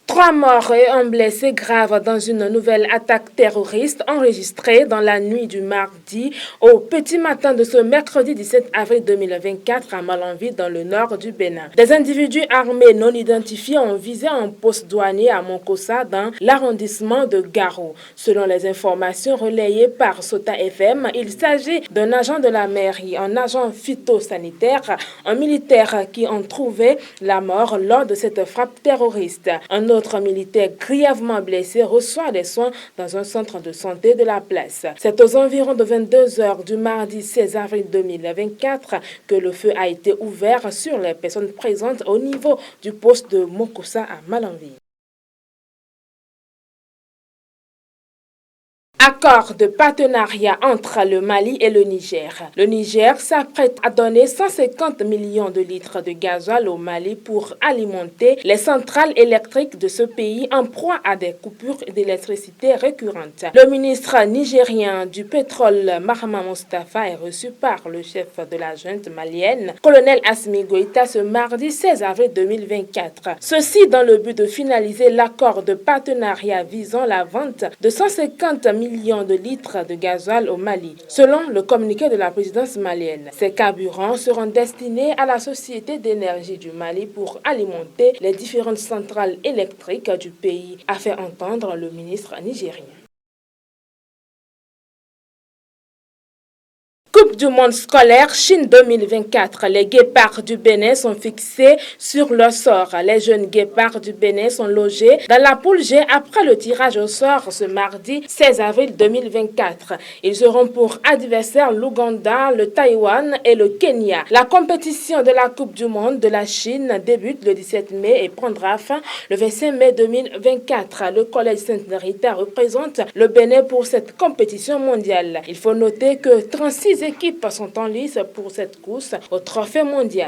3 morts et un blessé grave dans une nouvelle attaque terroriste enregistrée dans la nuit du mardi au petit matin de ce mercredi 17 avril 2024 à Malanville dans le nord du Bénin. Des individus armés non identifiés ont visé un poste douanier à Monkossa dans l'arrondissement de Garo. Selon les informations relayées par Sota FM, il s'agit d'un agent de la mairie, un agent phytosanitaire, un militaire qui ont trouvé la mort lors de cette frappe terroriste. Un autre militaire grièvement blessé reçoit des soins dans un centre de santé de la place. C'est aux environs de 22 heures du mardi 16 avril 2024 que le feu a été ouvert sur les personnes présentes au niveau du poste de Monkossa à Malanville. Accord de partenariat entre le Mali et le Niger. Le Niger s'apprête à donner 150 millions de litres de gasoil au Mali pour alimenter les centrales électriques de ce pays en proie à des coupures d'électricité récurrentes. Le ministre nigérien du pétrole, Mahama Mustafa, est reçu par le chef de la junte malienne, colonel Assimi Goïta, ce mardi 16 avril 2024. Ceci dans le but de finaliser l'accord de partenariat visant la vente de 150 millions de litres de gasoil au Mali. Selon le communiqué de la présidence malienne, ces carburants seront destinés à la Société d'énergie du Mali pour alimenter les différentes centrales électriques du pays, a fait entendre le ministre nigérien. Coupe du monde scolaire Chine 2024. Les guépards du Bénin sont fixés sur leur sort. Les jeunes guépards du Bénin sont logés dans la poule G après le tirage au sort ce mardi 16 avril 2024. Ils auront pour adversaires l'Ouganda, le Taïwan et le Kenya. La compétition de la Coupe du monde de la Chine débute le 17 mai et prendra fin le 25 mai 2024. Le collège Sainte-Rita représente le Bénin pour cette compétition mondiale. Il faut noter que 36 équipes sont en lice pour cette course au trophée mondial.